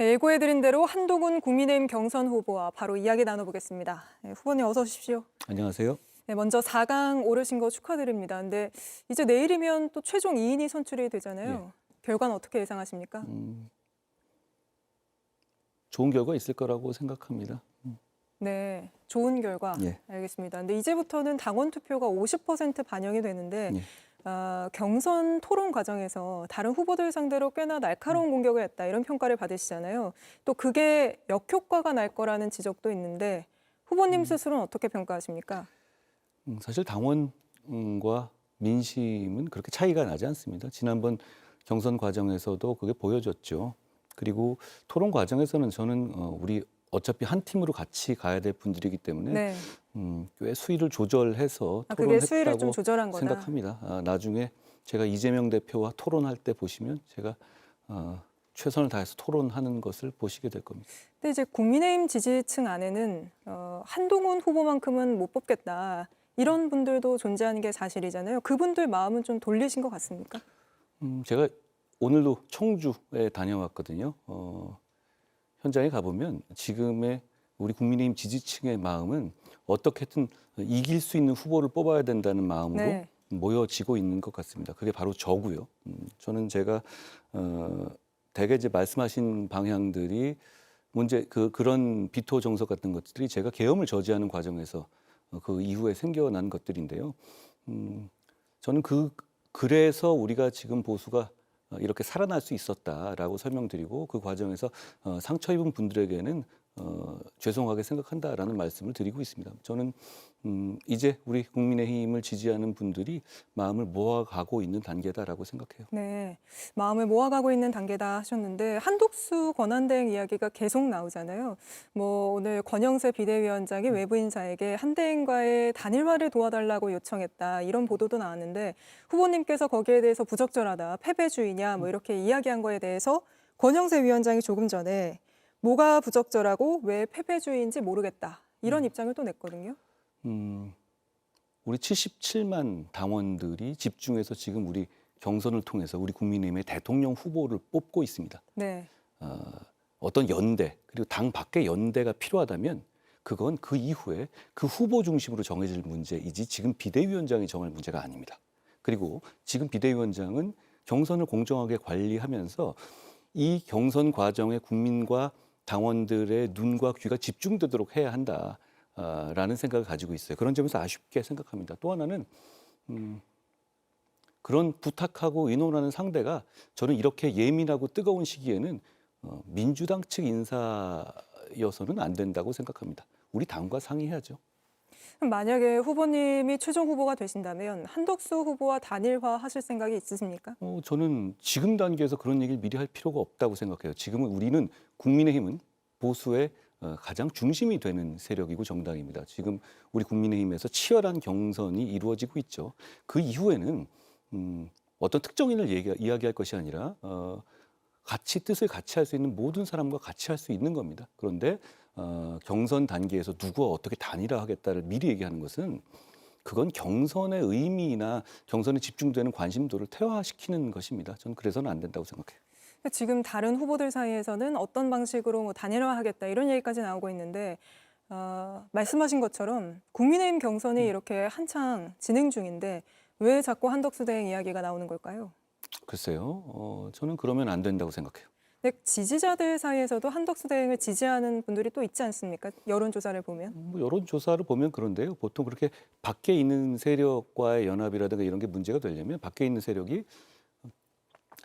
네, 예고해드린 대로 한동훈 국민의힘 경선 후보와 바로 이야기 나눠보겠습니다. 네, 후보님 어서 오십시오. 안녕하세요. 네, 먼저 4강 오르신 거 축하드립니다. 근데 이제 내일이면 또 최종 2인이 선출이 예. 되잖아요. 결과는 어떻게 예상하십니까? 좋은 결과 있을 거라고 생각합니다. 네, 좋은 결과 예. 알겠습니다. 근데 이제부터는 당원 투표가 50% 반영이 되는데 예. 경선 토론 과정에서 다른 후보들 상대로 꽤나 날카로운 공격을 했다 이런 평가를 받으시잖아요. 또 그게 역효과가 날 거라는 지적도 있는데 후보님 스스로는 어떻게 평가하십니까? 사실 당원과 민심은 그렇게 차이가 나지 않습니다. 지난번 경선 과정에서도 그게 보여졌죠. 그리고 토론 과정에서는 저는 우리 어차피 한 팀으로 같이 가야 될 분들이기 때문에 네, 꽤 수위를 조절해서 그게 수위를 좀 토론했다고 조절한 거다. 생각합니다. 나중에 제가 이재명 대표와 토론할 때 보시면 제가 최선을 다해서 토론하는 것을 보시게 될 겁니다. 근데 이제 국민의힘 지지층 안에는 한동훈 후보만큼은 못 뽑겠다 이런 분들도 존재하는 게 사실이잖아요. 그분들 마음은 좀 돌리신 것 같습니까? 제가 오늘도 청주에 다녀왔거든요. 현장에 가보면 지금의 우리 국민의힘 지지층의 마음은 어떻게든 이길 수 있는 후보를 뽑아야 된다는 마음으로 네. 모여지고 있는 것 같습니다. 그게 바로 저고요. 저는 제가 대개 이제 말씀하신 방향들이 그런 비토 정석 같은 것들이 제가 계엄을 저지하는 과정에서 그 이후에 생겨난 것들인데요. 저는 그래서 우리가 지금 보수가 이렇게 살아날 수 있었다라고 설명드리고 그 과정에서 상처 입은 분들에게는 죄송하게 생각한다라는 말씀을 드리고 있습니다. 저는 이제 우리 국민의힘을 지지하는 분들이 마음을 모아가고 있는 단계다라고 생각해요. 네, 마음을 모아가고 있는 단계다 하셨는데 한독수 권한대행 이야기가 계속 나오잖아요. 뭐 오늘 권영세 비대위원장이 외부 인사에게 한대행과의 단일화를 도와달라고 요청했다 이런 보도도 나왔는데 후보님께서 거기에 대해서 부적절하다, 패배주의냐 뭐 이렇게 이야기한 거에 대해서 권영세 위원장이 조금 전에 뭐가 부적절하고 왜 패배주의인지 모르겠다 이런 입장을 또 냈거든요. 우리 77만 당원들이 집중해서 지금 우리 경선을 통해서 우리 국민의힘의 대통령 후보를 뽑고 있습니다. 네, 어떤 연대 그리고 당 밖의 연대가 필요하다면 그건 그 이후에 그 후보 중심으로 정해질 문제이지 지금 비대위원장이 정할 문제가 아닙니다. 그리고 지금 비대위원장은 경선을 공정하게 관리하면서 이 경선 과정에 국민과 당원들의 눈과 귀가 집중되도록 해야 한다라는 생각을 가지고 있어요. 그런 점에서 아쉽게 생각합니다. 또 하나는 그런 부탁하고 의논하는 상대가 저는 이렇게 예민하고 뜨거운 시기에는 민주당 측 인사여서는 안 된다고 생각합니다. 우리 당과 상의해야죠. 그럼 만약에 후보님이 최종 후보가 되신다면 한덕수 후보와 단일화 하실 생각이 있으십니까? 저는 지금 단계에서 그런 얘기를 미리 할 필요가 없다고 생각해요. 지금은 우리는 국민의힘은 보수의 가장 중심이 되는 세력이고 정당입니다. 지금 우리 국민의힘에서 치열한 경선이 이루어지고 있죠. 그 이후에는 어떤 특정인을 이야기할 것이 아니라 뜻을 같이 할 수 있는 모든 사람과 같이 할 수 있는 겁니다. 그런데 경선 단계에서 누구와 어떻게 단일화하겠다를 미리 얘기하는 것은 그건 경선의 의미나 경선에 집중되는 관심도를 퇴화시키는 것입니다. 저는 그래서는 안 된다고 생각해요. 지금 다른 후보들 사이에서는 어떤 방식으로 뭐 단일화하겠다 이런 얘기까지 나오고 있는데 말씀하신 것처럼 국민의힘 경선이 이렇게 한창 진행 중인데 왜 자꾸 한덕수 대행 이야기가 나오는 걸까요? 글쎄요. 저는 그러면 안 된다고 생각해요. 근데 지지자들 사이에서도 한덕수 대행을 지지하는 분들이 또 있지 않습니까? 여론조사를 보면. 뭐 여론조사를 보면 그런데요. 보통 그렇게 밖에 있는 세력과의 연합이라든가 이런 게 문제가 되려면 밖에 있는 세력이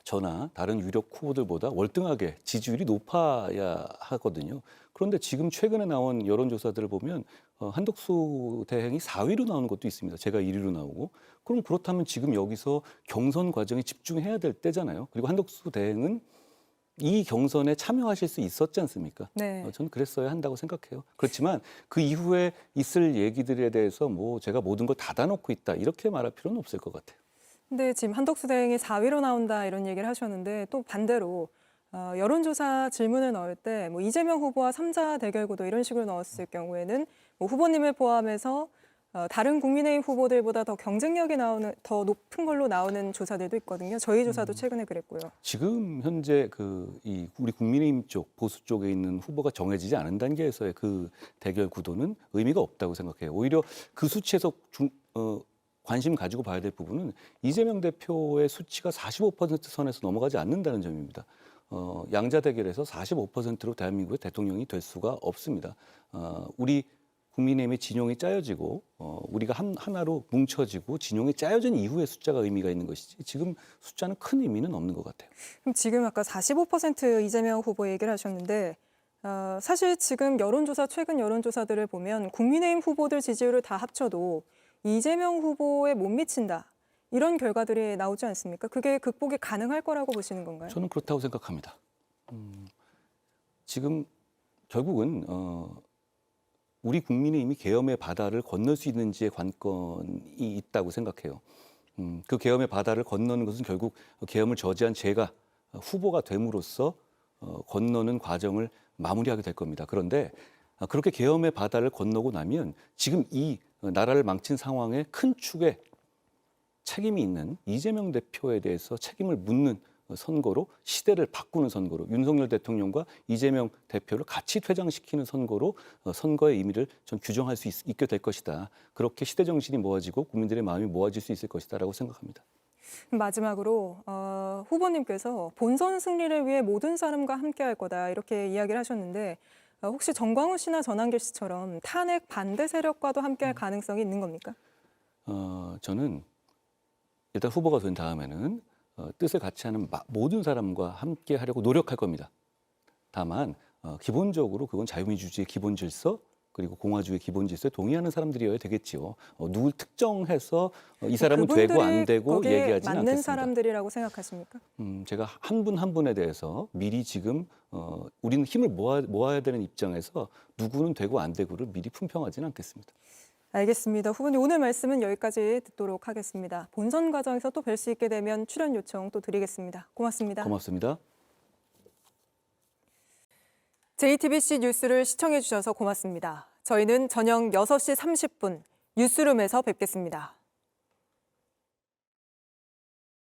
저나 다른 유력 후보들보다 월등하게 지지율이 높아야 하거든요. 그런데 지금 최근에 나온 여론조사들을 보면 한덕수 대행이 4위로 나오는 것도 있습니다. 제가 1위로 나오고. 그럼 그렇다면 지금 여기서 경선 과정에 집중해야 될 때잖아요. 그리고 한덕수 대행은 이 경선에 참여하실 수 있었지 않습니까? 네. 저는 그랬어야 한다고 생각해요. 그렇지만 그 이후에 있을 얘기들에 대해서 뭐 제가 모든 걸 닫아놓고 있다 이렇게 말할 필요는 없을 것 같아요. 근데 지금 한덕수 대행이 4위로 나온다 이런 얘기를 하셨는데 또 반대로 여론조사 질문을 넣을 때 뭐 이재명 후보와 3자 대결 구도 이런 식으로 넣었을 경우에는 뭐 후보님을 포함해서 다른 국민의힘 후보들보다 더 경쟁력이 더 높은 걸로 나오는 조사들도 있거든요. 저희 조사도 최근에 그랬고요. 지금 현재 이 우리 국민의힘 쪽 보수 쪽에 있는 후보가 정해지지 않은 단계에서의 그 대결 구도는 의미가 없다고 생각해요. 오히려 그 수치에서 관심 가지고 봐야 될 부분은 이재명 대표의 수치가 45% 선에서 넘어가지 않는다는 점입니다. 양자 대결에서 45%로 대한민국의 대통령이 될 수가 없습니다. 우리 국민의힘의 진영이 짜여지고 우리가 하나로 뭉쳐지고 진영이 짜여진 이후의 숫자가 의미가 있는 것이지 지금 숫자는 큰 의미는 없는 것 같아요. 그럼 지금 아까 45% 이재명 후보 얘기를 하셨는데 사실 지금 최근 여론조사들을 보면 국민의힘 후보들 지지율을 다 합쳐도 이재명 후보에 못 미친다. 이런 결과들이 나오지 않습니까? 그게 극복이 가능할 거라고 보시는 건가요? 저는 그렇다고 생각합니다. 지금 결국은 우리 국민의힘이 계엄의 바다를 건널 수 있는지의 관건이 있다고 생각해요. 그 계엄의 바다를 건너는 것은 결국 계엄을 저지한 제가 후보가 됨으로써 건너는 과정을 마무리하게 될 겁니다. 그런데 그렇게 계엄의 바다를 건너고 나면 지금 이 나라를 망친 상황에 큰 축에 책임이 있는 이재명 대표에 대해서 책임을 묻는 선거로 시대를 바꾸는 선거로 윤석열 대통령과 이재명 대표를 같이 퇴장시키는 선거로 선거의 의미를 전 규정할 수 있게 될 것이다. 그렇게 시대 정신이 모아지고 국민들의 마음이 모아질 수 있을 것이다라고 생각합니다. 마지막으로 후보님께서 본선 승리를 위해 모든 사람과 함께할 거다 이렇게 이야기를 하셨는데 혹시 정광훈 씨나 전한길 씨처럼 탄핵 반대 세력과도 함께할 가능성이 있는 겁니까? 저는 일단 후보가 된 다음에는 뜻을 같이 하는 모든 사람과 함께 하려고 노력할 겁니다. 다만 기본적으로 그건 자유민주주의의 기본 질서 그리고 공화주의 기본 질서에 동의하는 사람들이어야 되겠지요. 누굴 특정해서 이 사람은 되고 안 되고 얘기하지는 않겠습니다. 맞는 사람들이라고 생각하십니까? 제가 한 분 한 분에 대해서 미리 지금 우리는 힘을 모아야 되는 입장에서 누구는 되고 안 되고를 미리 품평하지는 않겠습니다. 알겠습니다. 후보님 오늘 말씀은 여기까지 듣도록 하겠습니다. 본선 과정에서 또 뵐 수 있게 되면 출연 요청 또 드리겠습니다. 고맙습니다. 고맙습니다. JTBC 뉴스를 시청해 주셔서 고맙습니다. 저희는 저녁 6시 30분 뉴스룸에서 뵙겠습니다.